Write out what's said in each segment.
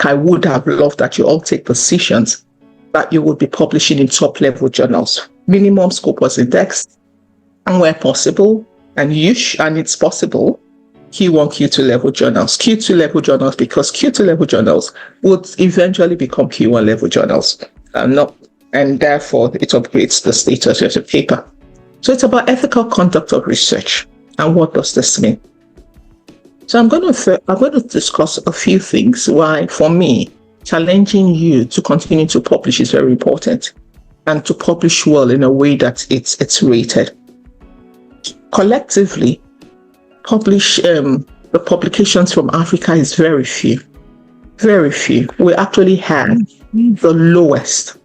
I would have loved that you all take positions that you would be publishing in top-level journals. Minimum scope was indexed, and where possible, and it's possible, Q1, Q2 level journals. Q2 level journals, because Q2 level journals would eventually become Q1 level journals. And therefore, it upgrades the status of the paper. So it's about ethical conduct of research. And what does this mean? So I'm going to discuss a few things why, for me, challenging you to continue to publish is very important, and to publish well in a way that it's rated. Collectively, the publications from Africa is very few. Very few. We actually have the lowest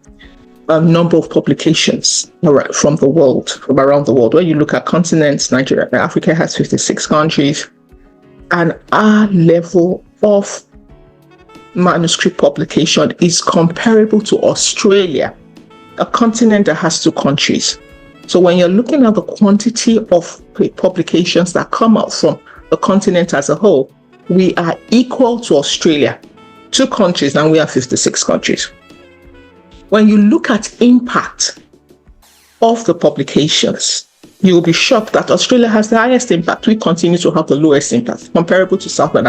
number of publications from around the world. When you look at continents, Nigeria, Africa has 56 countries, and our level of manuscript publication is comparable to Australia, a continent that has 2 countries. So when you're looking at the quantity of publications that come out from the continent as a whole, we are equal to Australia, 2 countries, and we have 56 countries. When you look at impact of the publications, you will be shocked that Australia has the highest impact. We continue to have the lowest impact, comparable to Southern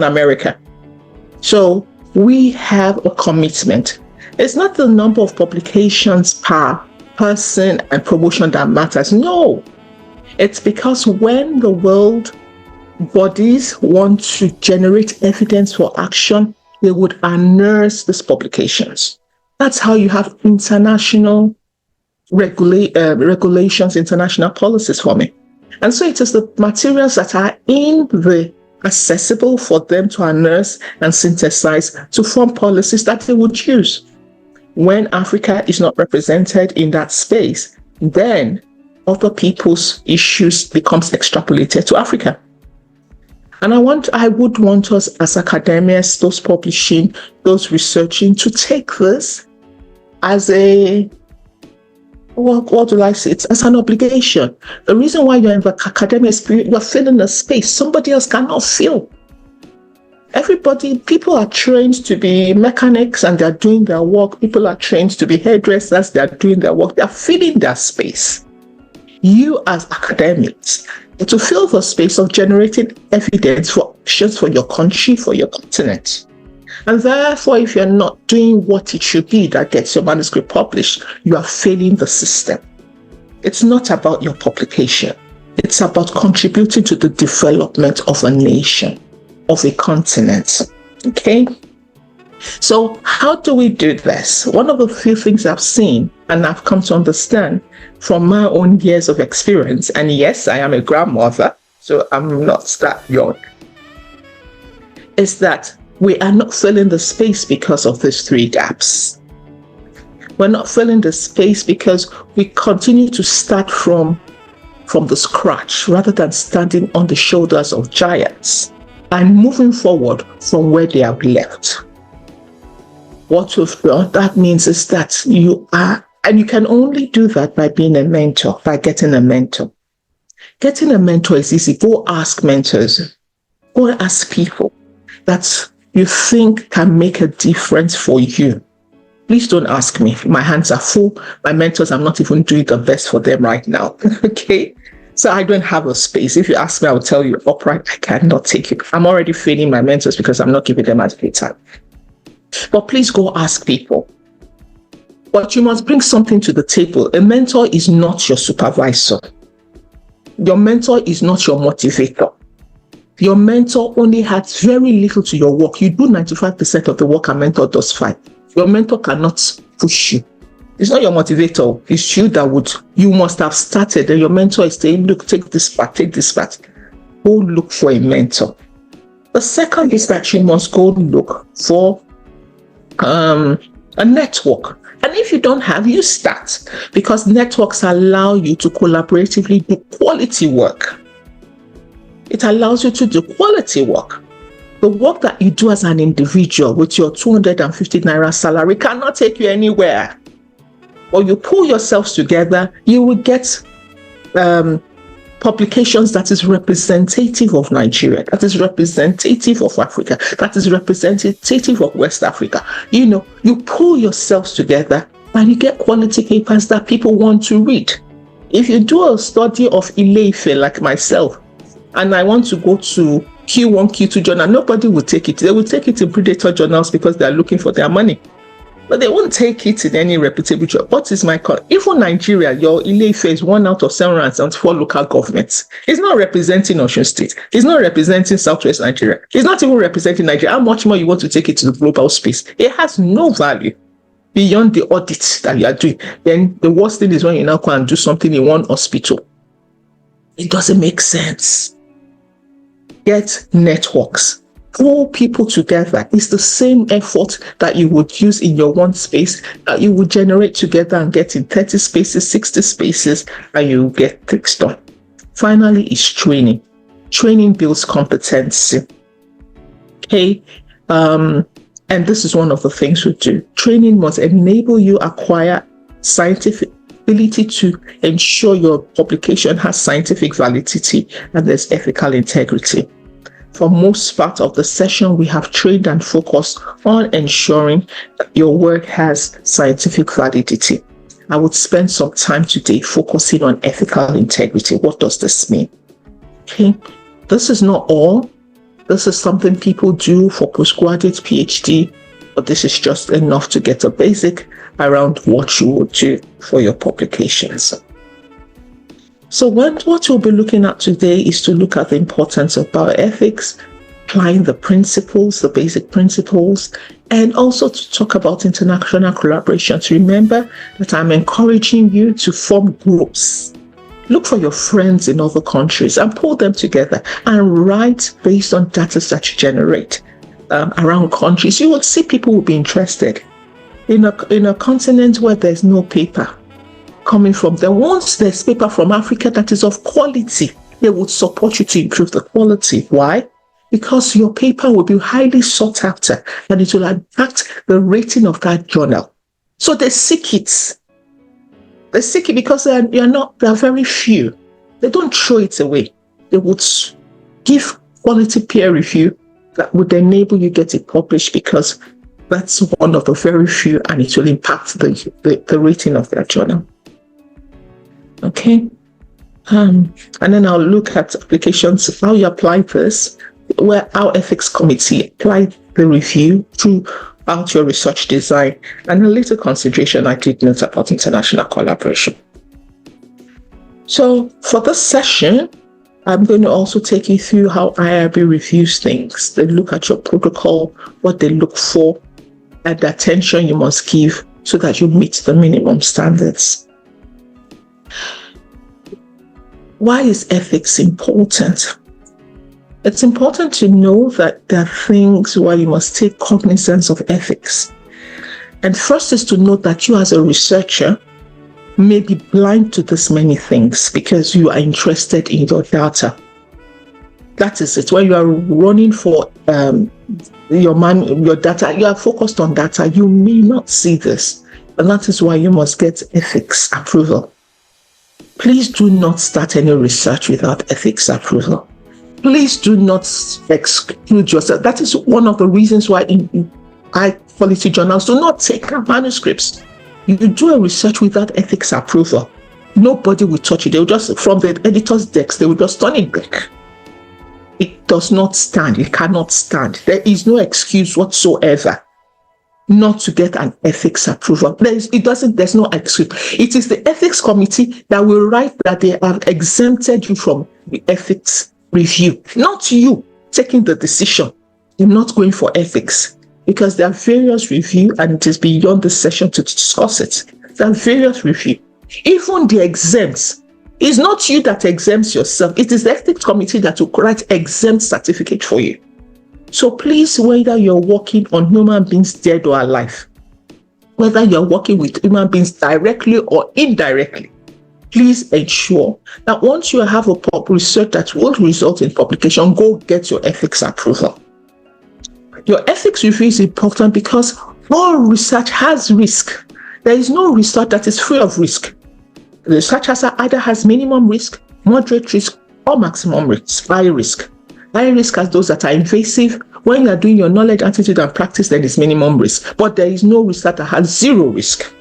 America. So we have a commitment. It's not the number of publications per person and promotion that matters. No, it's because when the world bodies want to generate evidence for action, they would unearth these publications. That's how you have international regulations, international policies for me. And so it is the materials that are accessible for them to unearth and synthesize to form policies that they would use. When Africa is not represented in that space, then other people's issues becomes extrapolated to Africa. And I would want us as academics, those publishing, those researching, to take this as what do I say? It's as an obligation. The reason why you're in the academic spirit, you're filling a space somebody else cannot fill. People are trained to be mechanics and they're doing their work. People are trained to be hairdressers, they're doing their work. They're filling their space. You as academics, to fill the space of generating evidence for actions for your country, for your continent. And therefore, if you're not doing what it should be that gets your manuscript published, you are failing the system. It's not about your publication. It's about contributing to the development of a nation, of a continent. Okay? So how do we do this? One of the few things I've seen and I've come to understand from my own years of experience, and yes, I am a grandmother, so I'm not that young, is that we are not filling the space because of these 3 gaps. We're not filling the space because we continue to start from the scratch rather than standing on the shoulders of giants and moving forward from where they have left. What we've done, that means is that you are, and you can only do that by being a mentor, by getting a mentor. Getting a mentor is easy. Go ask mentors. Go ask people that you think can make a difference for you. Please don't ask me. My hands are full. My mentors, I'm not even doing the best for them right now. Okay? So I don't have a space. If you ask me, I will tell you upright, I cannot take it. I'm already failing my mentors because I'm not giving them adequate time. But please go ask people. But you must bring something to the table. A mentor is not your supervisor. Your mentor is not your motivator. Your mentor only adds very little to your work. You do 95% of the work a mentor does 5. Your mentor cannot push you. It's not your motivator. It's you you must have started, and your mentor is saying, look, take this part. Go look for a mentor. The second is that you must go look for a network. And if you don't have, you start, because networks allow you to collaboratively do quality work. It allows you to do quality work. The work that you do as an individual with your 250 naira salary cannot take you anywhere. When you pull yourselves together, you will get publications that is representative of Nigeria, that is representative of Africa, that is representative of West Africa. You pull yourselves together and you get quality papers that people want to read. If you do a study of Ile-Ife like myself, and I want to go to Q1, Q2 journal, nobody will take it. They will take it in predator journals because they are looking for their money. But they won't take it in any reputable job. What is my call? Even Nigeria, your Ile-Ife is 1 out of 774 local governments. It's not representing Osun State. It's not representing Southwest Nigeria. It's not even representing Nigeria. How much more you want to take it to the global space? It has no value beyond the audit that you are doing. Then the worst thing is when you now go and do something in one hospital. It doesn't make sense. Get networks. Pull people together. It's the same effort that you would use in your one space that you would generate together and get in 30 spaces, 60 spaces, and you get things done. Finally, is training. Training builds competency. Okay, and this is one of the things we do. Training must enable you acquire scientific ability to ensure your publication has scientific validity and there's ethical integrity. For most part of the session, we have trained and focused on ensuring that your work has scientific validity. I would spend some time today focusing on ethical integrity. What does this mean? Okay, this is not all. This is something people do for postgraduate PhD, but this is just enough to get a basic around what you will do for your publications. So what we'll be looking at today is to look at the importance of bioethics, applying the principles, the basic principles, and also to talk about international collaborations. Remember that I'm encouraging you to form groups. Look for your friends in other countries and pull them together and write based on data that you generate around countries. You will see people will be interested. In a continent where there's no paper coming from there, once there's paper from Africa that is of quality, they would support you to improve the quality. Why? Because your paper will be highly sought after and it will impact the rating of that journal. So they seek it. They seek it because they are very few. They don't throw it away. They would give quality peer review that would enable you get it published because that's one of the very few and it will impact the rating of that journal. Okay, and then I'll look at applications, how you apply this, where our ethics committee applied the review throughout your research design, and a little consideration I did note about international collaboration. So for this session, I'm going to also take you through how IRB reviews things. They look at your protocol, what they look for, and the attention you must give so that you meet the minimum standards. Why is ethics important? It's important to know that there are things where you must take cognizance of ethics. And first is to note that you as a researcher may be blind to this many things because you are interested in your data. That is it. When you are running for your data, you are focused on data, you may not see this. And that is why you must get ethics approval. Please do not start any research without ethics approval. Please do not exclude yourself. That is one of the reasons why in high quality journals do not take manuscripts. You do a research without ethics approval, nobody will touch it. They will just, from the editor's decks, they will just turn it back. It does not stand. It cannot stand. There is no excuse whatsoever not to get an ethics approval. There's no excuse. It is the ethics committee that will write that they have exempted you from the ethics review, not you taking the decision. You're not going for ethics because there are various review and it is beyond the session to discuss it. There are various review. Even the exempts, it's not you that exempts yourself. It is the ethics committee that will write exempt certificate for you. So please, whether you're working on human beings dead or alive, whether you're working with human beings directly or indirectly, please ensure that once you have a research that will result in publication, go get your ethics approval. Your ethics review is important because all research has risk. There is no research that is free of risk. The research either has minimum risk moderate risk, or maximum risk, high risk. High risk as those that are invasive. When you are doing your knowledge, attitude, and practice, then it's minimum risk. But there is no research that has zero risk.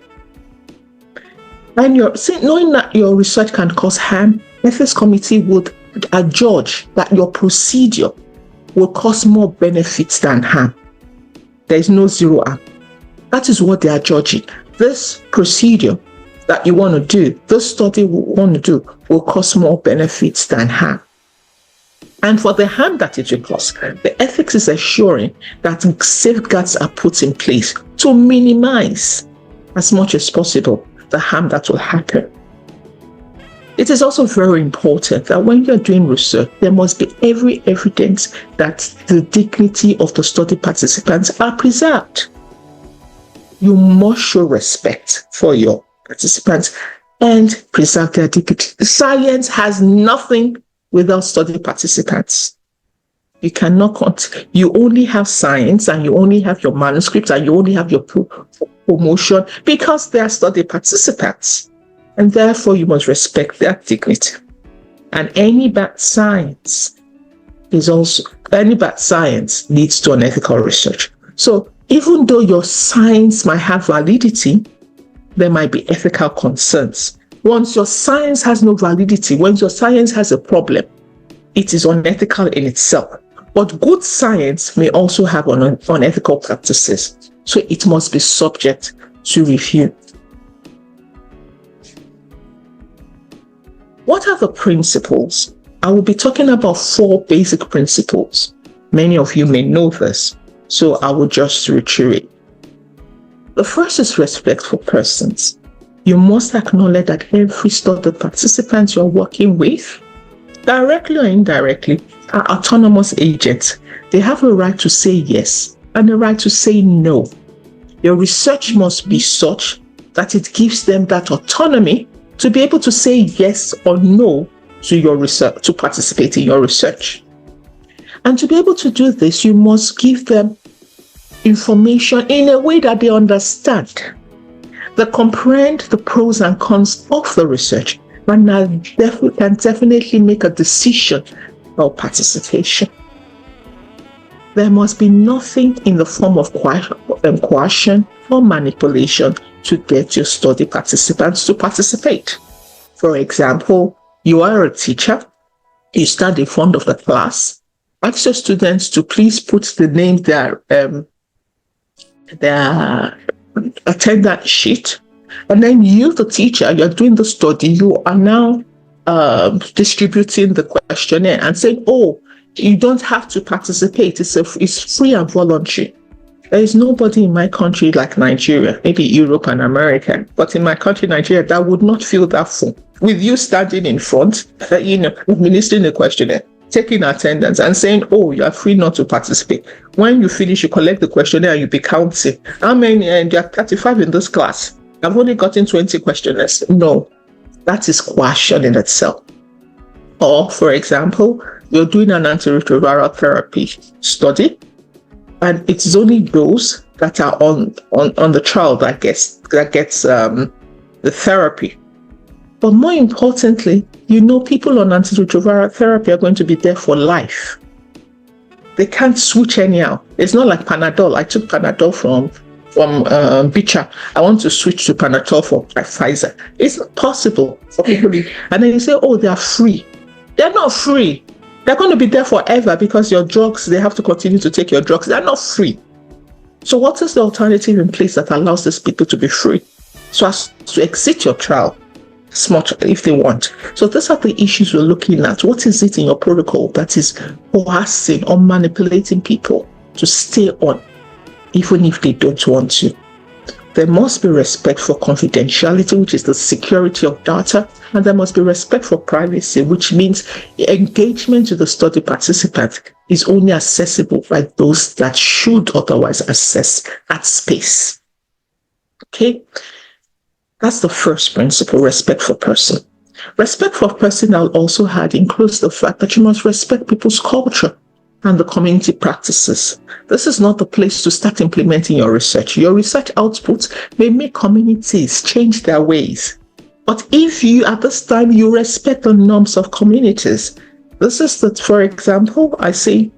And knowing that your research can cause harm, ethics committee would adjudge that your procedure will cause more benefits than harm. There is no zero harm. That is what they are judging. This procedure that you want to do, this study we want to do, will cause more benefits than harm. And for the harm that it will cause, the ethics is assuring that safeguards are put in place to minimize as much as possible the harm that will happen. It is also very important that when you're doing research, there must be every evidence that the dignity of the study participants are preserved. You must show respect for your participants and preserve their dignity. Science has nothing without study participants. You cannot you only have science, and you only have your manuscripts, and you only have your promotion because they are study participants. And therefore you must respect their dignity. And any bad science leads to unethical research. So even though your science might have validity, there might be ethical concerns. Once your science has no validity, once your science has a problem, it is unethical in itself. But good science may also have unethical practices, so it must be subject to review. What are the principles? I will be talking about 4 basic principles. Many of you may know this, so I will just reiterate. The first is respect for persons. You must acknowledge that every study participant you're working with, directly or indirectly, are autonomous agents. They have a right to say yes and a right to say no. Your research must be such that it gives them that autonomy to be able to say yes or no to your research, to participate in your research. And to be able to do this, you must give them information in a way that they understand, that comprehend the pros and cons of the research, and can definitely make a decision about participation. There must be nothing in the form of coercion or manipulation to get your study participants to participate. For example, you are a teacher, you stand in front of the class, ask your students to please put the name their attendance sheet, and then you, the teacher, you're doing the study, you are now distributing the questionnaire and saying, oh, you don't have to participate, it's free and voluntary. There is nobody in my country like Nigeria, maybe Europe and America, but in my country, Nigeria, that would not feel that full. With you standing in front, administering the questionnaire, taking attendance and saying, oh, you are free not to participate. When you finish, you collect the questionnaire and you be counting. How many? And there are 35 in this class. I've only gotten 20 questionnaires. No, that is coercion in itself. Or, for example, you're doing an antiretroviral therapy study, and it's only those that are on the trial that gets the therapy. But more importantly, people on antiretroviral therapy are going to be there for life. They can't switch anyhow. It's not like Panadol. I took Panadol from Bicha. I want to switch to Panadol from Pfizer. It's not possible for people. And then you say, oh, they are free. They're not free. They're going to be there forever because your drugs, they have to continue to take your drugs. They're not free. So what is the alternative in place that allows these people to be free? So as to exit your trial as much if they want. So these are the issues we're looking at. What is it in your protocol that is coercing or manipulating people to stay on, even if they don't want to? There must be respect for confidentiality, which is the security of data, and there must be respect for privacy, which means engagement with the study participant is only accessible by those that should otherwise access that space. Okay? That's the first principle, respect for person. Respect for person, I'll also add, includes the fact that you must respect people's culture and the community practices. This is not the place to start implementing your research. Your research outputs may make communities change their ways. But if you, at this time, you respect the norms of communities, this is that, for example, I say,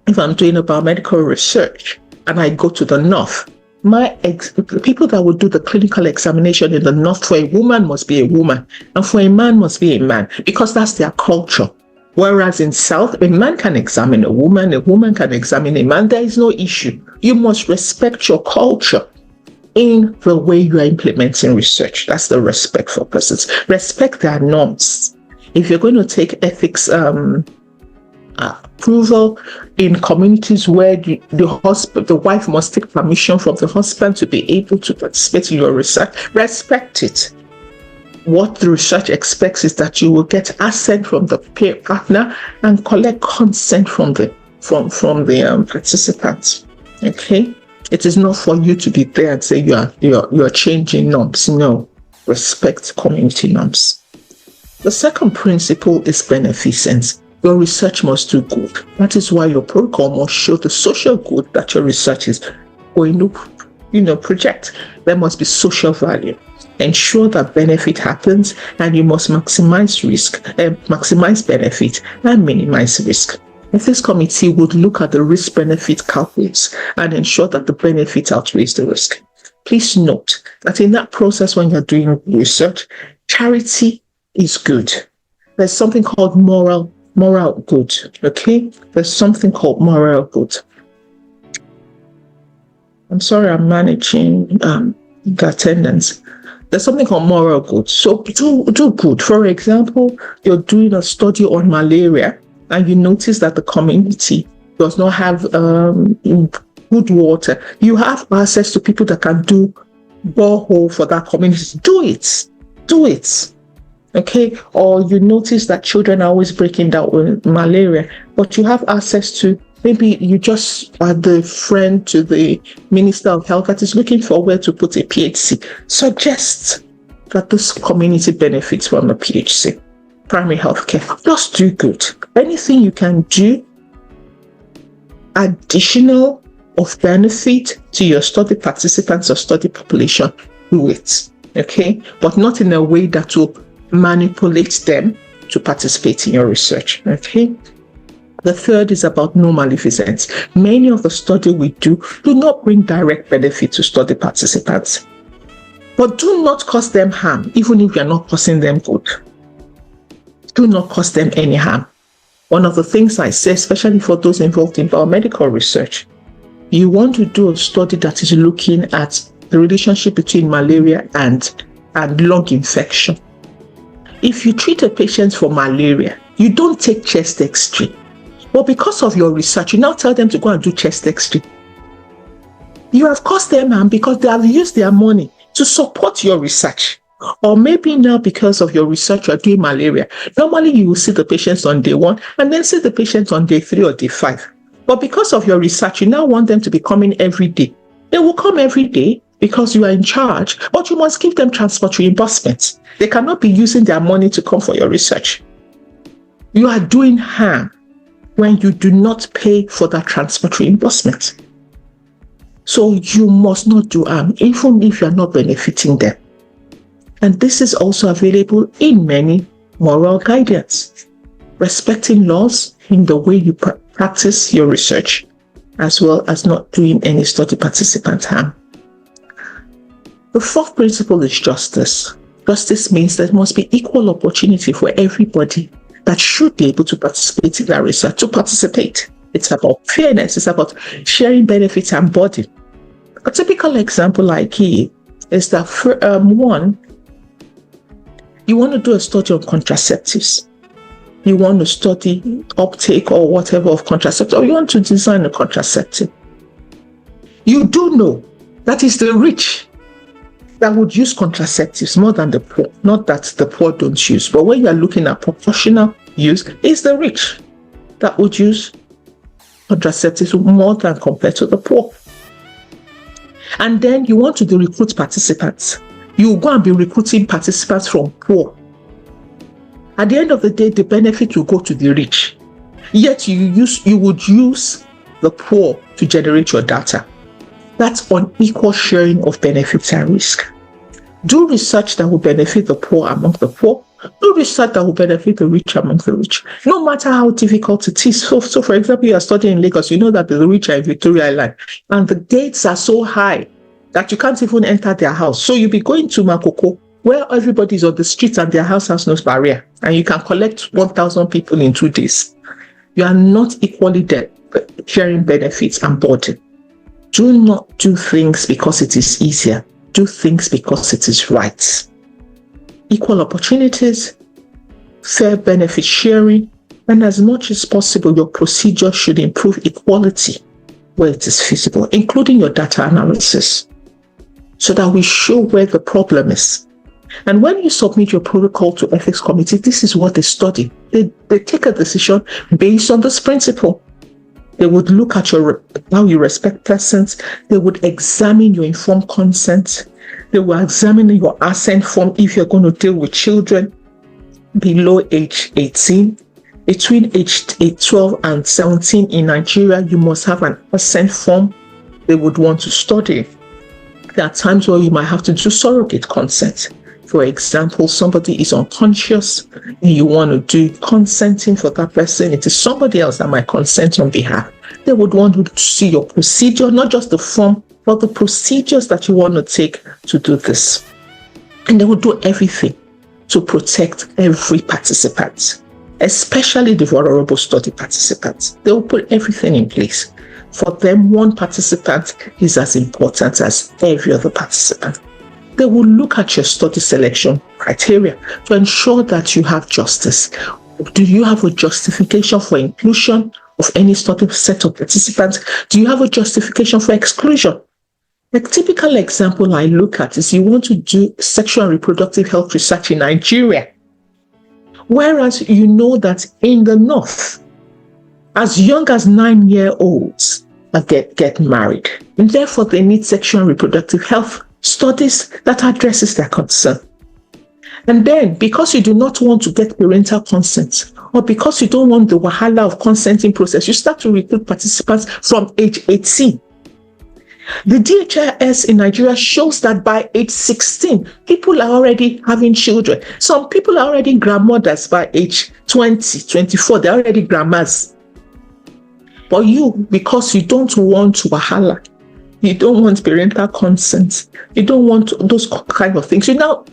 if I'm doing a biomedical research and I go to the north, the people that would do the clinical examination in the north for a woman must be a woman, and for a man must be a man, because that's their culture. Whereas in south, a man can examine a woman can examine a man. There is no issue. You must respect your culture in the way you are implementing research. That's the respect for persons. Respect their norms. If you're going to take ethics approval in communities where the wife must take permission from the husband to be able to participate in your research, respect it. What the research expects is that you will get assent from the peer partner and collect consent from the participants. Okay, it is not for you to be there and say you're changing norms. No, respect community norms. The second principle is beneficence. Your research must do good. That is why your protocol must show the social good that your research is going to, project. There must be social value. Ensure that benefit happens, and you must maximize benefit and minimize risk. Ethics committee would look at the risk-benefit calculates and ensure that the benefit outweighs the risk. Please note that in that process, when you're doing research, charity is good. There's something called moral good. Okay, there's something called moral good. I'm sorry, I'm managing the attendance. There's something called moral good. So do good. For example, you're doing a study on malaria and you notice that the community does not have good water. You have access to people that can do borehole for that community. Do it. Okay, or you notice that children are always breaking down with malaria, but you have access to, maybe you just are the friend to the Minister of Health that is looking for where to put a PHC. Suggest that this community benefits from a PHC, primary health care. Just do good. Anything you can do additional of benefit to your study participants or study population, do it. Okay, but not in a way that will manipulate them to participate in your research. Okay. The third is about no maleficence. Many of the study we do not bring direct benefit to study participants, but do not cause them harm, even if you're not causing them good. Do not cause them any harm. One of the things I say, especially for those involved in biomedical research, you want to do a study that is looking at the relationship between malaria and lung infection. If you treat a patient for malaria, you don't take chest X-ray. But because of your research, you now tell them to go and do chest X-ray. You have caused them harm because they have used their money to support your research. Or maybe now because of your research, you are doing malaria. Normally, you will see the patients on day 1 and then see the patients on day 3 or day 5. But because of your research, you now want them to be coming every day. They will come every day because you are in charge, but you must give them transport reimbursements. They cannot be using their money to come for your research. You are doing harm when you do not pay for that transport reimbursement. So you must not do harm, even if you are not benefiting them. And this is also available in many moral guidance. Respecting laws in the way you practice your research, as well as not doing any study participant harm. The fourth principle is justice. Justice means there must be equal opportunity for everybody that should be able to participate in that research to participate. It's about fairness. It's about sharing benefits and burden. A typical example I give is that one, you want to do a study on contraceptives. You want to study uptake or whatever of contraceptives, or you want to design a contraceptive. You do know that it's the rich that would use contraceptives more than the poor. Not that the poor don't use, but when you are looking at proportional use, it's the rich that would use contraceptives more than compared to the poor. And then you want to recruit participants. You go and be recruiting participants from poor. At the end of the day, the benefit will go to the rich. Yet you would use the poor to generate your data. That's unequal sharing of benefits and risk. Do research that will benefit the poor among the poor. Do research that will benefit the rich among the rich, no matter how difficult it is. So for example, you are studying in Lagos, you know that the rich are in Victoria Island, and the gates are so high that you can't even enter their house. So you'll be going to Makoko, where everybody is on the streets and their house has no barrier, and you can collect 1,000 people in 2 days. You are not equally sharing benefits and burden. Do not do things because it is easier. Do things because it is right. Equal opportunities, fair benefit sharing, and as much as possible, your procedure should improve equality where it is feasible, including your data analysis, so that we show where the problem is. And when you submit your protocol to ethics committee, this is what they study. They take a decision based on this principle. They would look at how you respect persons. They would examine your informed consent. They will examine your assent form if you're going to deal with children below age 18. Between age 12 and 17 in Nigeria, you must have an assent form they would want to study. There are times where you might have to do surrogate consent. For example, somebody is unconscious and you want to do consenting for that person. It is somebody else that might consent on behalf. They would want to see your procedure, not just the form, but the procedures that you want to take to do this. And they will do everything to protect every participant, especially the vulnerable study participants. They will put everything in place. For them, one participant is as important as every other participant. They will look at your study selection criteria to ensure that you have justice. Do you have a justification for inclusion of any study set of participants? Do you have a justification for exclusion? The typical example I look at is you want to do sexual and reproductive health research in Nigeria, whereas you know that in the North, as young as 9-year-olds get married, and therefore they need sexual and reproductive health studies that addresses their concern. And then, because you do not want to get parental consent, or because you don't want the wahala of consenting process, you start to recruit participants from age 18. The DHIS in Nigeria shows that by age 16, people are already having children. Some people are already grandmothers by age 20, 24. They're already grandmas. But you, because you don't want wahala, you don't want parental consent, you don't want those kind of things, you now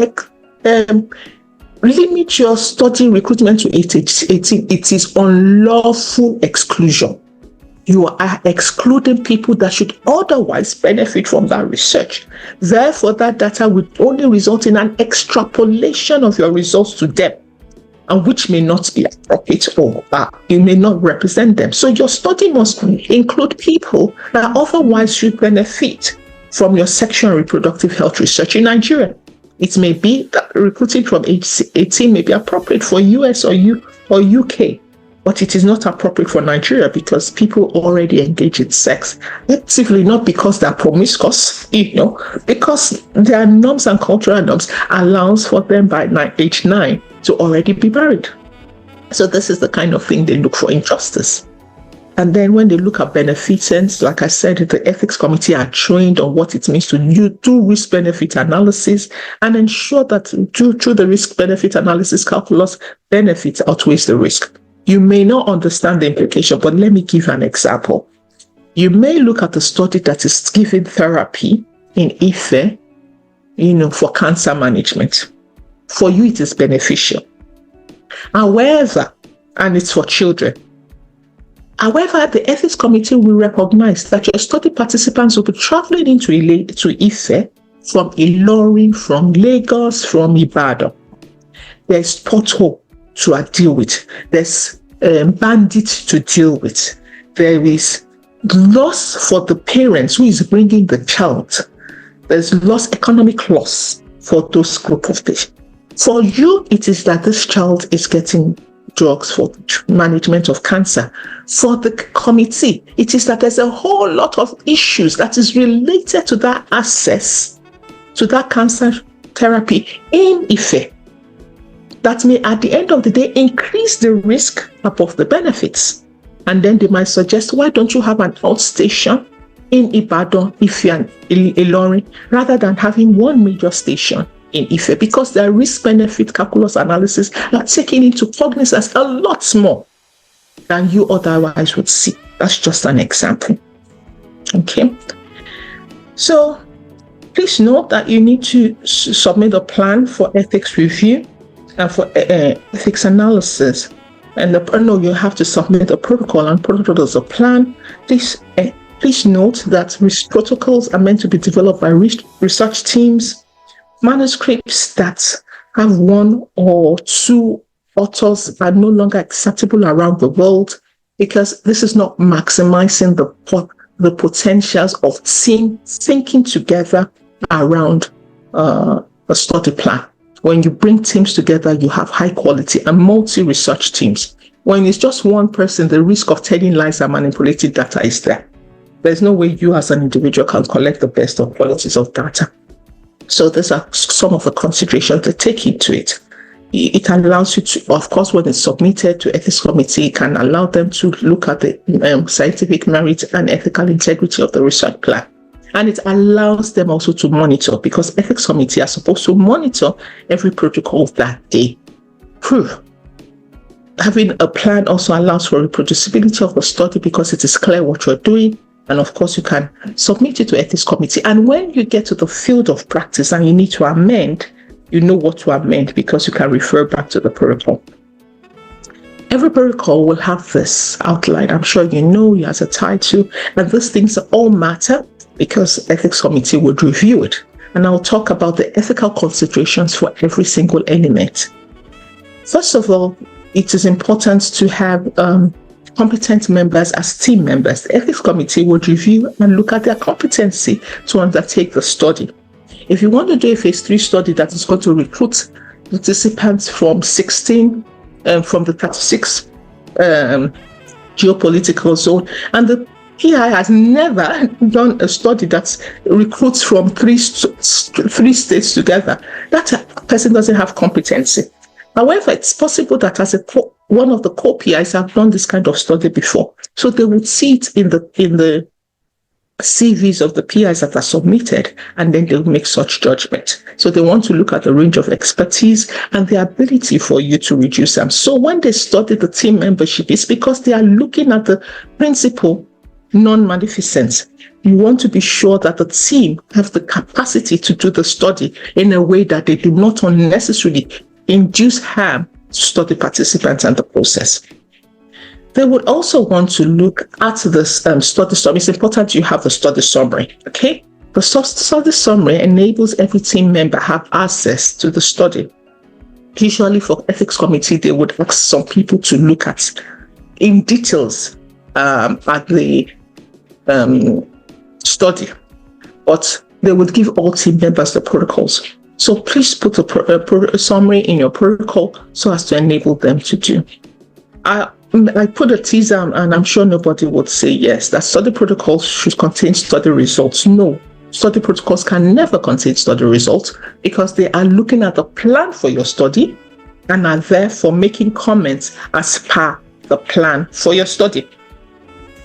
limit your study recruitment to age 18. It is unlawful exclusion. You are excluding people that should otherwise benefit from that research. Therefore, that data would only result in an extrapolation of your results to them, and which may not be appropriate, or you may not represent them. So your study must include people that otherwise should benefit from your sexual and reproductive health research in Nigeria. It may be that recruiting from age 18 may be appropriate for US or UK, but it is not appropriate for Nigeria because people already engage in sex actively, not because they're promiscuous, because their norms and cultural norms allows for them by age 9 to already be married. So this is the kind of thing they look for in justice. And then when they look at beneficence, like I said, the ethics committee are trained on what it means to do risk-benefit analysis and ensure that through the risk-benefit analysis calculus, benefit outweighs the risk. You may not understand the implication, but let me give an example. You may look at a study that is giving therapy in Ife, for cancer management. For you, it is beneficial. However, and it's for children. However, the ethics committee will recognize that your study participants will be traveling to Ife from Ilorin, from Lagos, from Ibadan. There's pothole to deal with. There's bandits to deal with. There is loss for the parents who is bringing the child. There's economic loss for those group of patients. For you, it is that this child is getting drugs for management of cancer. For the committee, it is that there's a whole lot of issues that is related to that access to that cancer therapy in Ife that may at the end of the day increase the risk above the benefits. And then they might suggest, why don't you have an outstation in Ibadan, Ife and Ilorin, rather than having one major station in IFE because their risk-benefit calculus analysis are taken into cognizance a lot more than you otherwise would see. That's just an example. Okay. So please note that you need to submit a plan for ethics review and for ethics analysis. And you have to submit a protocol, and protocol is a plan. Please note that protocols are meant to be developed by research teams. Manuscripts that have 1 or 2 authors are no longer acceptable around the world because this is not maximizing the potentials of team thinking together around a study plan. When you bring teams together, you have high quality and multi-research teams. When it's just one person, the risk of telling lies and manipulating data is there. There's no way you as an individual can collect the best of qualities of data. So these are some of the considerations that take into it. It allows you to, of course, when it's submitted to ethics committee, it can allow them to look at the scientific merit and ethical integrity of the research plan. And it allows them also to monitor, because ethics committee are supposed to monitor every protocol that they approve. Having a plan also allows for reproducibility of the study because it is clear what you're doing. And of course, you can submit it to ethics committee. And when you get to the field of practice and you need to amend, you know what to amend because you can refer back to the protocol. Every protocol will have this outline. I'm sure you know it has a title, and these things all matter because ethics committee would review it. And I'll talk about the ethical considerations for every single element. First of all, it is important to have competent members as team members. The ethics committee would review and look at their competency to undertake the study. If you want to do a phase 3 study that is going to recruit participants from 16, from the 36 geopolitical zone, and the PI has never done a study that recruits from three states together, that person doesn't have competency. However, it's possible that as one of the co-PIs have done this kind of study before, so they would see it in the CVs of the PIs that are submitted, and then they'll make such judgment. So they want to look at the range of expertise and the ability for you to reduce them. So when they study the team membership, it's because they are looking at the principle non-maleficence. You want to be sure that the team have the capacity to do the study in a way that they do not unnecessarily induce harm to study participants and the process. They would also want to look at this study summary. It's important you have the study summary, okay? The study summary enables every team member have access to the study. Usually for ethics committee, they would ask some people to look at in details at the study, but they would give all team members the protocols. So please put a summary in your protocol so as to enable them to do. I put a teaser, and I'm sure nobody would say yes, that study protocols should contain study results. No, study protocols can never contain study results because they are looking at the plan for your study and are therefore making comments as per the plan for your study.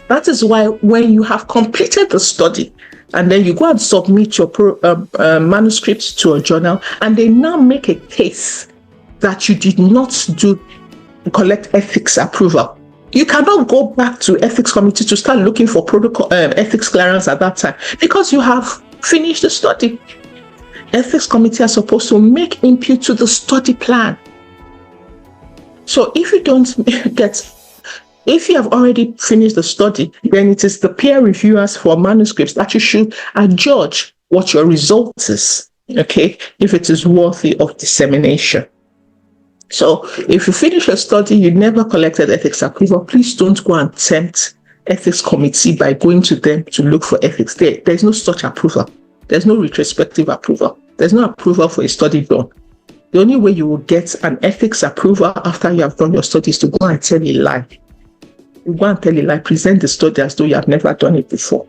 That is why when you have completed the study and then you go and submit your manuscripts to a journal, and they now make a case that you did not collect ethics approval, you cannot go back to ethics committee to start looking for protocol ethics clearance at that time because you have finished the study. Ethics committee are supposed to make input to the study plan. So if you have already finished the study, then it is the peer reviewers for manuscripts that you should judge what your result is, okay, if it is worthy of dissemination. So if you finish a study, you never collected ethics approval, please don't go and tempt ethics committee by going to them to look for ethics. There's no such approval. There's no retrospective approval. There's no approval for a study done. The only way you will get an ethics approval after you have done your study is to go and tell a lie. You go and tell a lie, present the study as though you have never done it before.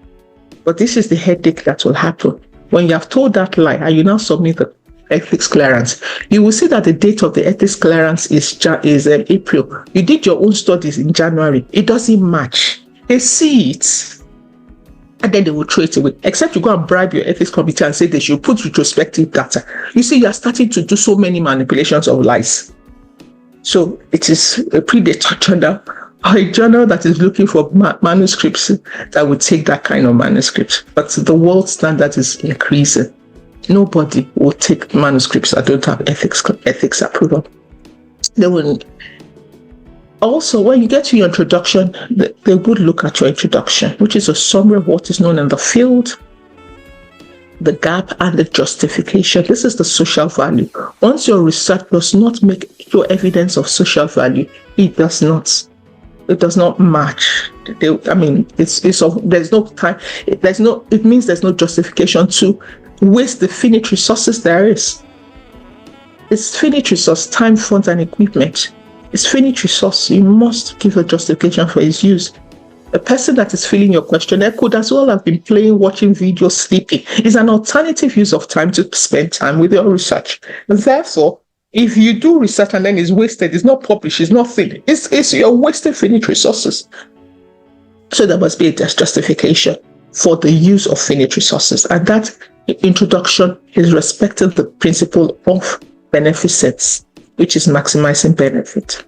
But this is the headache that will happen. When you have told that lie and you now submit the ethics clearance, you will see that the date of the ethics clearance is April. You did your own studies in January. It doesn't match. They see it. and then they will throw it away. Except you go and bribe your ethics committee and say they should put retrospective data. You see, you are starting to do so many manipulations of lies. So it is a predatory journal, or a journal that is looking for manuscripts that would take that kind of manuscript. But the world standard is increasing. Nobody will take manuscripts that don't have ethics approval. They will. Also, when you get to your introduction, they would look at your introduction, which is a summary of what is known in the field, the gap, and the justification. This is the social value. Once your research does not make your evidence of social value, it does not match. There's no time. It means there's no justification to waste the finite resources there is. It's finite resource, time, funds, and equipment. It's finite resource. You must give a justification for its use. A person that is filling your questionnaire could as well have been playing, watching videos, sleeping. It's an alternative use of time to spend time with your research. Therefore, if you do research and then it's wasted, it's not published, it's nothing. You're wasting finite resources. So there must be a justification for the use of finite resources. And that introduction is respecting the principle of beneficence, which is maximizing benefit.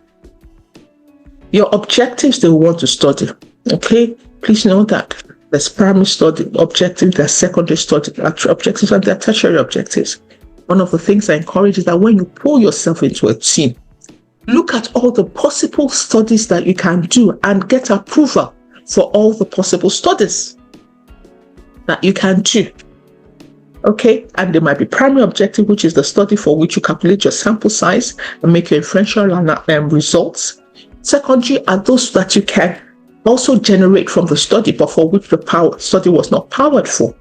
Your objectives they want to study. Okay, please know that there's primary study objectives, there's secondary study objectives, and there are tertiary objectives. One of the things I encourage is that when you pull yourself into a team, look at all the possible studies that you can do and get approval for all the possible studies that you can do. Okay, and there might be primary objective, which is the study for which you calculate your sample size and make your inferential results. Secondary are those that you can also generate from the study, but for which the study was not powered for.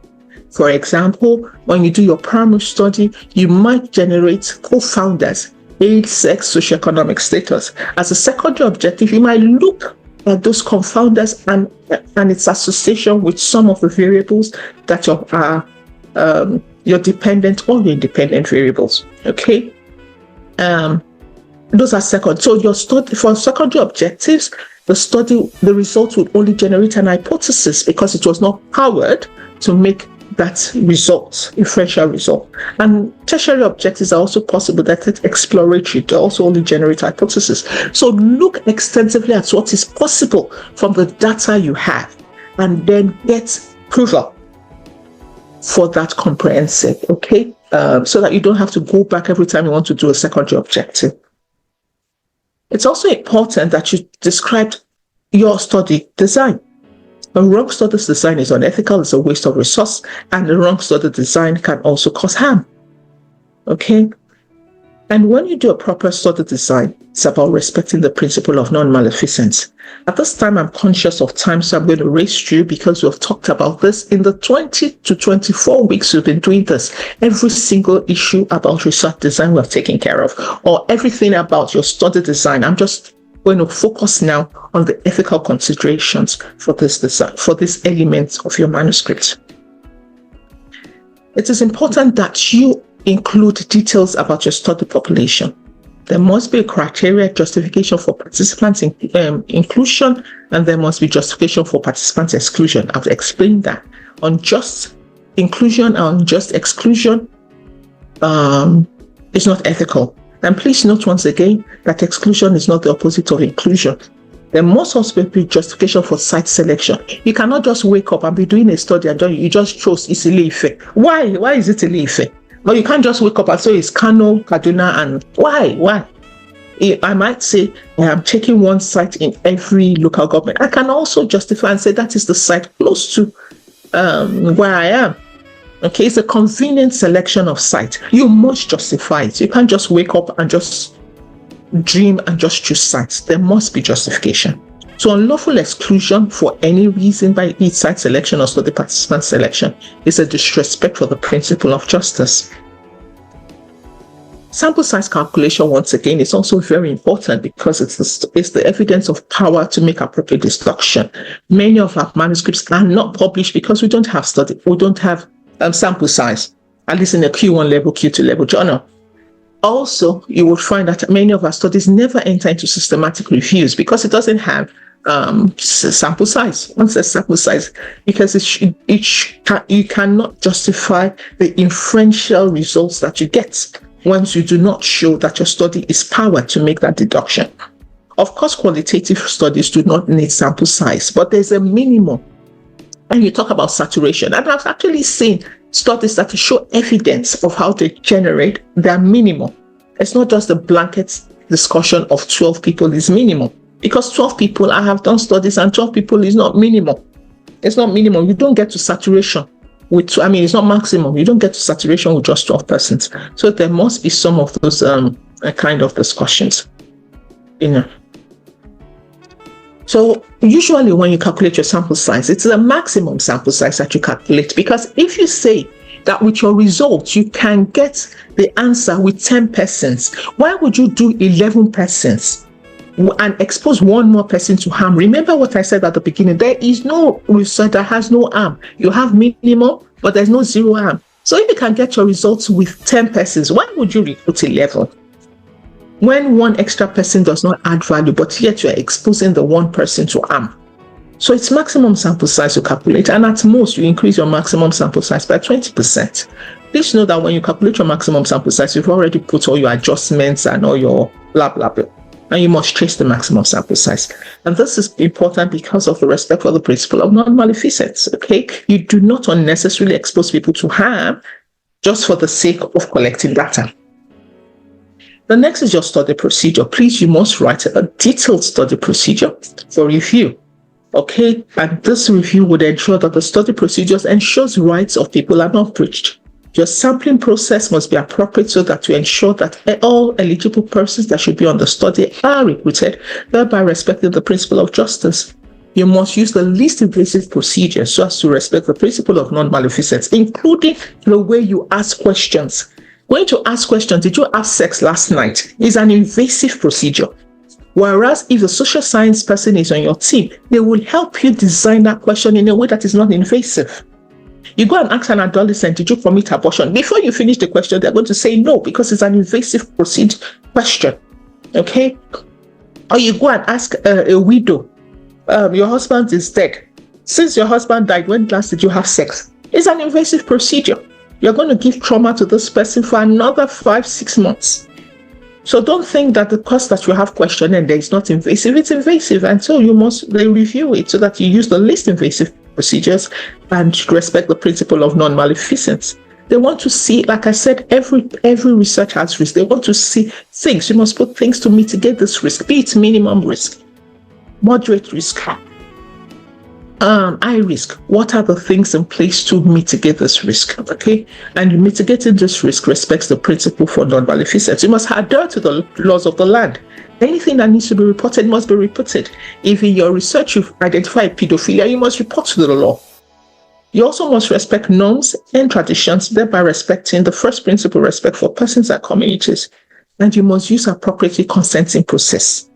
For example, when you do your primary study, you might generate co-founders, age, sex, socioeconomic status. As a secondary objective, you might look at those confounders and its association with some of the variables that your dependent or your independent variables. Okay, those are second. So your study for secondary objectives, the results would only generate an hypothesis because it was not powered to make that result, inferential result. And tertiary objectives are also possible that it's exploratory to also only generate hypothesis. So look extensively at what is possible from the data you have and then get approval for that comprehensive, okay? So that you don't have to go back every time you want to do a secondary objective. It's also important that you describe your study design. A wrong study design is unethical, it's a waste of resource, and the wrong study design can also cause harm. Okay? And when you do a proper study design, it's about respecting the principle of non-maleficence. At this time, I'm conscious of time, so I'm going to race through because we've talked about this. In the 20 to 24 weeks we've been doing this, every single issue about research design we've taken care of, or everything about your study design. I'm just going to focus now on the ethical considerations for this design, for this element of your manuscript. It is important that you include details about your study population. There must be a criteria justification for participants inclusion, and there must be justification for participants exclusion. I've explained that. Unjust inclusion and unjust exclusion is not ethical. And please note once again that exclusion is not the opposite of inclusion. There must also be justification for site selection. You cannot just wake up and be doing a study and you just chose Ile-Ife. Why? Why is it Ile-Ife? But you can't just wake up and say it's Kano, Kaduna, and why? I might say I am checking one site in every local government. I can also justify and say that is the site close to where I am. Okay, it's a convenient selection of site. You must justify it. You can't just wake up and just dream and just choose sites. There must be justification. So unlawful exclusion for any reason by each site selection or study participant selection is a disrespect for the principle of justice. Sample size calculation, once again, is also very important because it's the evidence of power to make appropriate deduction. Many of our manuscripts are not published because we don't have sample size, at least in a Q1 level, Q2 level journal. Also, you will find that many of our studies never enter into systematic reviews because it doesn't have sample size. One says sample size because you cannot justify the inferential results that you get once you do not show that your study is powered to make that deduction. Of course, qualitative studies do not need sample size, but there's a minimum. And you talk about saturation, and I've actually seen studies that show evidence of how they generate their minimum. It's not just a blanket discussion of 12 people is minimum, because 12 people, I have done studies, and 12 people is not minimum. It's not minimum. You don't get to saturation with, it's not maximum. You don't get to saturation with just 12 persons. So there must be some of those kind of discussions, So usually when you calculate your sample size, it's the maximum sample size that you calculate, because if you say that with your results, you can get the answer with 10 persons, why would you do 11 persons and expose one more person to harm? Remember what I said at the beginning, there is no research that has no harm. You have minimum, but there's no zero harm. So if you can get your results with 10 persons, why would you recruit 11? When one extra person does not add value, but yet you're exposing the one person to harm. So it's maximum sample size to calculate, and at most you increase your maximum sample size by 20%. Please know that when you calculate your maximum sample size, you've already put all your adjustments and all your blah, blah, blah. And you must trace the maximum sample size. And this is important because of the respect for the principle of non-maleficence, okay? You do not unnecessarily expose people to harm just for the sake of collecting data. The next is your study procedure. Please, you must write a detailed study procedure for review, okay? And this review would ensure that the study procedures ensures rights of people are not breached. Your sampling process must be appropriate so that you ensure that all eligible persons that should be on the study are recruited, thereby respecting the principle of justice. You must use the least invasive procedure so as to respect the principle of non-maleficence, including the way you ask questions. Going to ask questions, did you have sex last night, is an invasive procedure. Whereas if the social science person is on your team, they will help you design that question in a way that is not invasive. You go and ask an adolescent, did you commit abortion? Before you finish the question, they're going to say no, because it's an invasive procedure question, okay? Or you go and ask a widow, your husband is dead. Since your husband died, when last did you have sex? It's an invasive procedure. You're going to give trauma to this person for another 5-6 months. So don't think that because that you have question and there is not invasive, it's invasive. And so they review it so that you use the least invasive procedures and respect the principle of non-maleficence. They want to see, like I said, every research has risk. They want to see things. You must put things to mitigate this risk, be it minimum risk, moderate risk, high risk. What are the things in place to mitigate this risk? Okay, and mitigating this risk respects the principle for non-maleficence. You must adhere to the laws of the land. Anything that needs to be reported must be reported. If in your research you've identified pedophilia, you must report to the law. You also must respect norms and traditions, thereby respecting the first principle, respect for persons and communities. And you must use appropriately consenting process.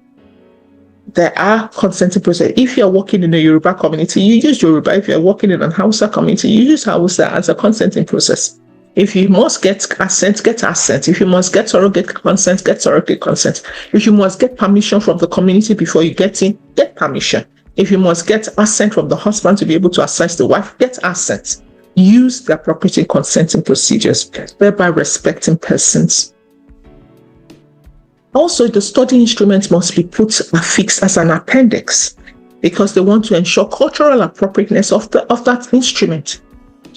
There are consenting process. If you're working in a Yoruba community, you use Yoruba. If you're working in a Hausa community, you use Hausa as a consenting process. If you must get assent, get assent. If you must get surrogate consent, get surrogate consent. If you must get permission from the community before you get in, get permission. If you must get assent from the husband to be able to assist the wife, get assent. Use the appropriate consenting procedures, thereby respecting persons. Also, the study instruments must be affixed as an appendix because they want to ensure cultural appropriateness of that instrument.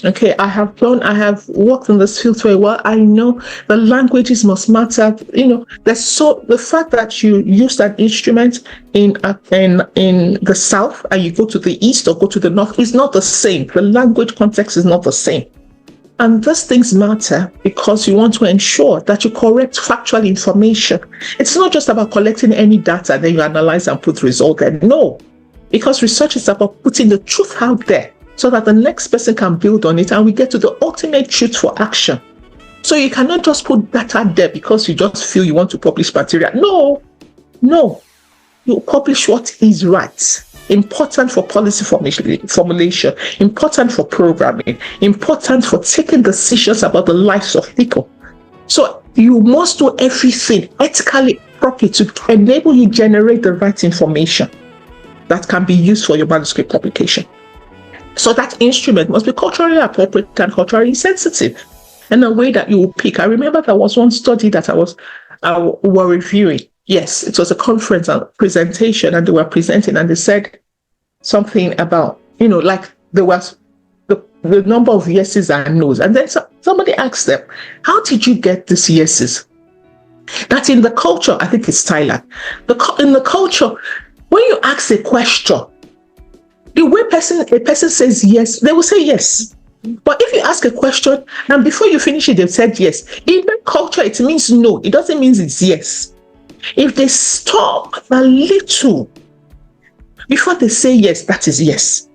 Okay, I have worked in this field for a while. I know the languages must matter. The fact that you use that instrument in the south and you go to the east or go to the north is not the same. The language context is not the same. And these things matter because you want to ensure that you correct factual information. It's not just about collecting any data, then you analyze and put result there. No, because research is about putting the truth out there so that the next person can build on it and we get to the ultimate truth for action. So you cannot just put data there because you just feel you want to publish material. No. You publish what is right. Important for policy formulation, important for programming, important for taking decisions about the lives of people. So you must do everything ethically properly to enable you generate the right information. that can be used for your manuscript publication. So that instrument must be culturally appropriate and culturally sensitive in a way that you will pick. I remember there was one study that we were reviewing. Yes, it was a conference and presentation, and they were presenting, and they said something about, like there was the number of yeses and nos. And then somebody asked them, how did you get these yeses? That in the culture, I think it's Thailand, in the culture, when you ask a question, the way a person says yes, they will say yes. But if you ask a question and before you finish it, they've said yes. In that culture, it means no. It doesn't mean it's yes. If they stop a little before they say yes, that is yes.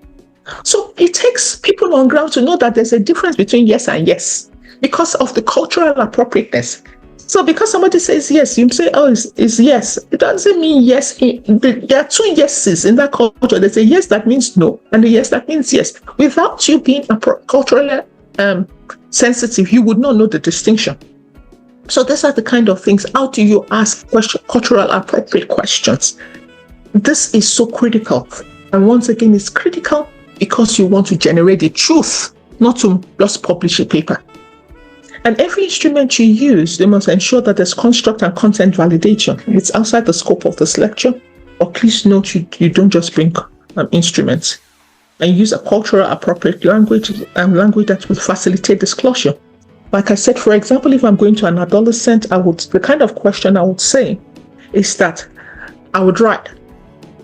So it takes people on ground to know that there's a difference between yes and yes because of the cultural appropriateness. So because somebody says yes, you say, oh, it's yes. It doesn't mean yes. There are two yeses in that culture. There's a yes that means no and a yes that means yes. Without you being culturally sensitive, you would not know the distinction. So these are the kind of things. How do you ask cultural appropriate questions? This is so critical. And once again, it's critical because you want to generate the truth, not to just publish a paper. And every instrument you use, they must ensure that there's construct and content validation. It's outside the scope of this lecture, but please note you don't just bring instruments. And use a cultural appropriate language and language that will facilitate disclosure. Like I said, for example, if I'm going to an adolescent, the kind of question I would say is that I would write,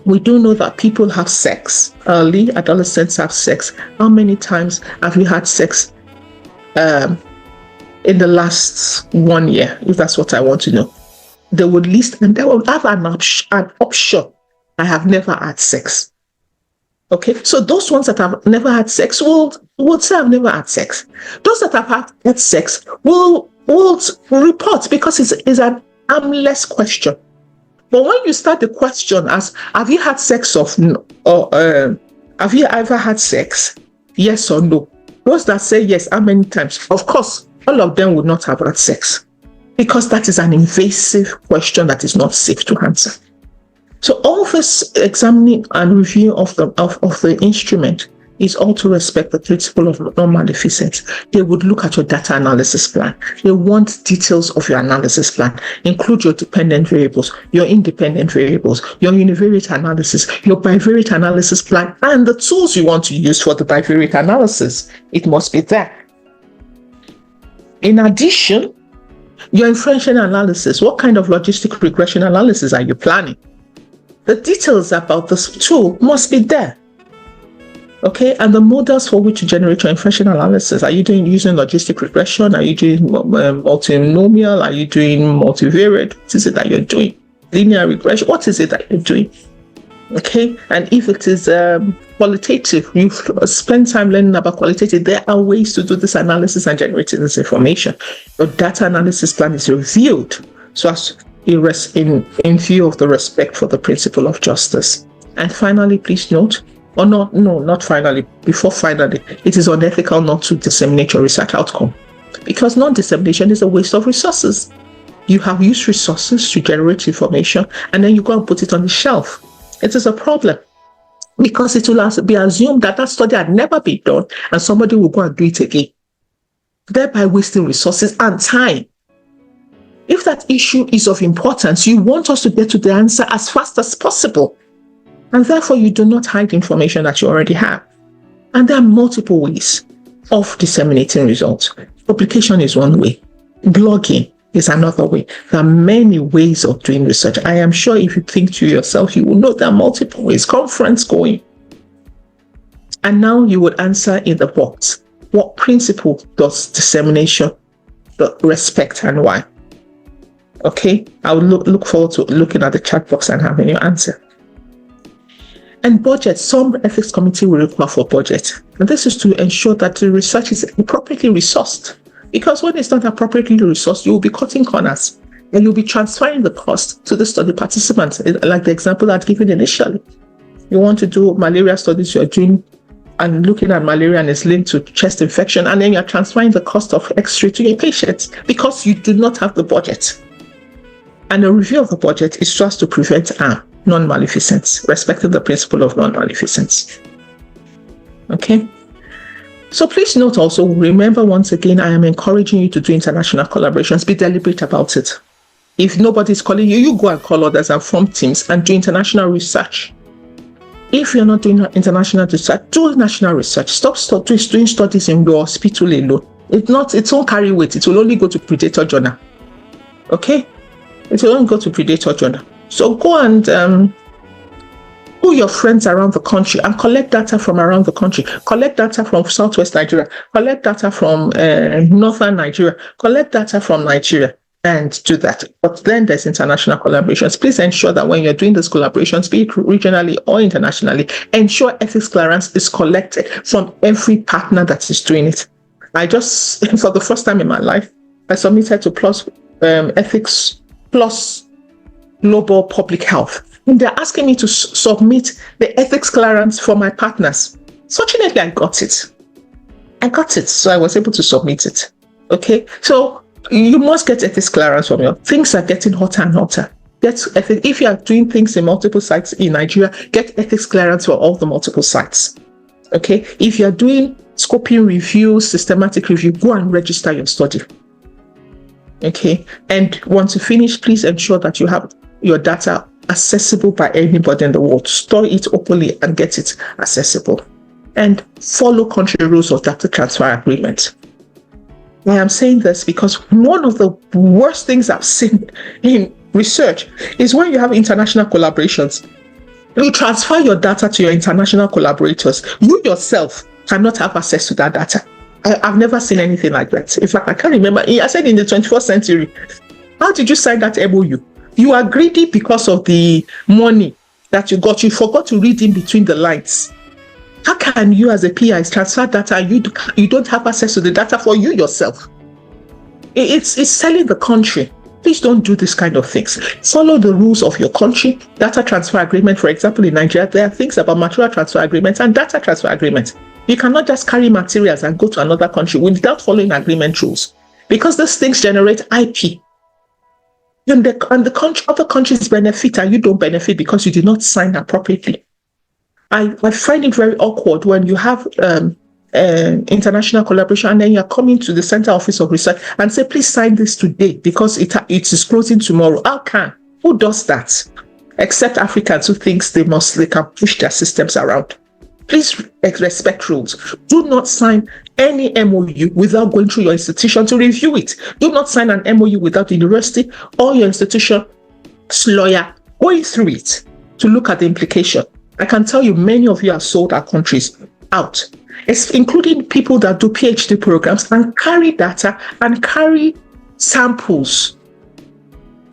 we do know that people have sex early, adolescents have sex. How many times have you had sex in the last 1 year, if that's what I want to know? They would list and they will have an option. I have never had sex. Okay, so those ones that have never had sex will say I've never had sex. Those that have had sex will report because it's an armless question. But when you start the question as have you had sex have you ever had sex? Yes or no? Those that say yes, how many times? Of course, all of them would not have had sex because that is an invasive question that is not safe to answer. So all this examining and review of the instrument is all to respect the principle of non-maleficence. They would look at your data analysis plan. They want details of your analysis plan. Include your dependent variables, your independent variables, your univariate analysis, your bivariate analysis plan, and the tools you want to use for the bivariate analysis. It must be there. In addition, your inferential analysis. What kind of logistic regression analysis are you planning? The details about this tool must be there. Okay, and the models for which to generate your inferential analysis. Are you using logistic regression? Are you doing multinomial? Are you doing multivariate? What is it that you're doing? Linear regression? What is it that you're doing? Okay, and if it is qualitative, you've spent time learning about qualitative, there are ways to do this analysis and generating this information. Your data analysis plan is reviewed so as in view of the respect for the principle of justice. And finally, please note, before finally, it is unethical not to disseminate your research outcome because non-dissemination is a waste of resources. You have used resources to generate information and then you go and put it on the shelf. It is a problem because it will be assumed that study had never been done and somebody will go and do it again, thereby wasting resources and time. If that issue is of importance, you want us to get to the answer as fast as possible. And therefore, you do not hide information that you already have. And there are multiple ways of disseminating results. Publication is one way. Blogging is another way. There are many ways of doing research. I am sure if you think to yourself, you will know there are multiple ways. Conference going. And now you would answer in the box. What principle does dissemination respect and why? Okay, I will look forward to looking at the chat box and having your answer. And budget, some ethics committee will require for budget. And this is to ensure that the research is appropriately resourced. Because when it's not appropriately resourced, you will be cutting corners and you'll be transferring the cost to the study participants, like the example I'd given initially. You want to do malaria studies, you're doing and looking at malaria and it's linked to chest infection, and then you're transferring the cost of X-ray to your patients because you do not have the budget. And a review of the budget is just to prevent harm, non-maleficence, respecting the principle of non-maleficence. Okay? So please note also, remember once again, I am encouraging you to do international collaborations. Be deliberate about it. If nobody's calling you, you go and call others and form teams and do international research. If you're not doing international research, do national research. Stop doing studies in your hospital alone. It won't carry weight. It will only go to Predator Journal. Okay? It will only go to Predator Journal. So go and pull your friends around the country and collect data from around the country. Collect data from Southwest Nigeria. Collect data from Northern Nigeria. Collect data from Nigeria. And do that. But then there's international collaborations. Please ensure that when you're doing these collaborations, be it regionally or internationally, ensure ethics clearance is collected from every partner that is doing it. I just, for the first time in my life, I submitted to Ethics Plus Global Public Health. And they're asking me to submit the ethics clearance for my partners. Fortunately, I got it. So I was able to submit it. Okay, so you must get ethics clearance from your. Things are getting hotter and hotter. If you are doing things in multiple sites in Nigeria, get ethics clearance for all the multiple sites. Okay, if you are doing scoping review, systematic review, go and register your study. Okay, and once you finish, please ensure that you have your data accessible by anybody in the world. Store it openly and get it accessible. And follow country rules of data transfer agreement. I am saying this because one of the worst things I've seen in research is when you have international collaborations. You transfer your data to your international collaborators. You yourself cannot have access to that data. I've never seen anything like that. In fact, I can't remember. I said in the 21st century, how did you sign that MOU? You are greedy because of the money that you got. You forgot to read in between the lines. How can you as a PI transfer data and you don't have access to the data for you yourself? It's selling the country. Please don't do this kind of things. Follow the rules of your country. Data transfer agreement, for example, in Nigeria, there are things about material transfer agreements and data transfer agreements. You cannot just carry materials and go to another country without following agreement rules, because these things generate IP. And other countries benefit and you don't benefit because you did not sign appropriately. I find it very awkward when you have international collaboration and then you're coming to the Center Office of Research and say, please sign this today because it is closing tomorrow. How can? Who does that? Except Africans who thinks they can push their systems around. Please respect rules. Do not sign any MOU without going through your institution to review it. Do not sign an MOU without the university or your institution's lawyer going through it to look at the implication. I can tell you many of you have sold our countries out, including people that do PhD programs and carry data and carry samples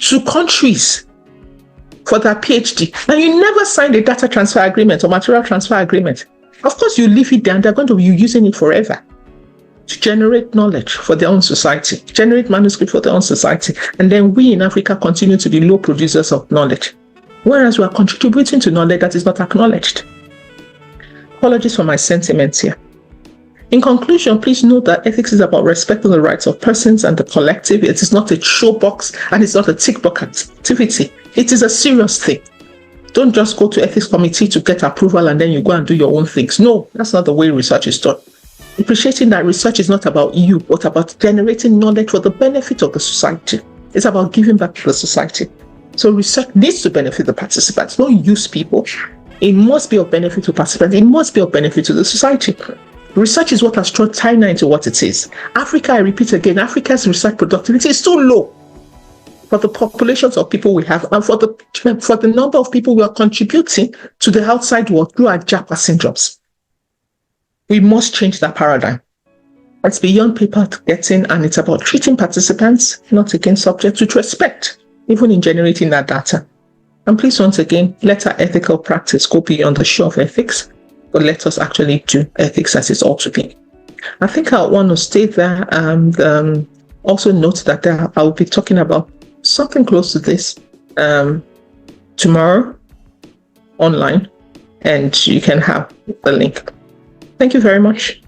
to countries for their PhD. And you never signed a data transfer agreement or material transfer agreement. Of course, you leave it there and they're going to be using it forever to generate knowledge for their own society, generate manuscript for their own society. And then we in Africa continue to be low producers of knowledge, whereas we are contributing to knowledge that is not acknowledged. Apologies for my sentiments here. In conclusion, please note that ethics is about respecting the rights of persons and the collective. It is not a showbox and it's not a tick box activity. It is a serious thing. Don't just go to ethics committee to get approval and then you go and do your own things. No, that's not the way research is done. Appreciating that research is not about you, but about generating knowledge for the benefit of the society. It's about giving back to the society. So research needs to benefit the participants. Don't use people. It must be of benefit to participants. It must be of benefit to the society. Research is what has turned China into what it is. Africa, I repeat again, Africa's research productivity is too low for the populations of people we have and for the number of people we are contributing to the outside world through our JAPA syndromes. We must change that paradigm. It's beyond paper getting, and it's about treating participants, not again subjects, with respect, even in generating that data. And please, once again, let our ethical practice go beyond the show of ethics, but let us actually do ethics as it's ought to be. I think I want to stay there and also note that I will be talking about something close to this tomorrow online, and you can have the link. Thank you very much.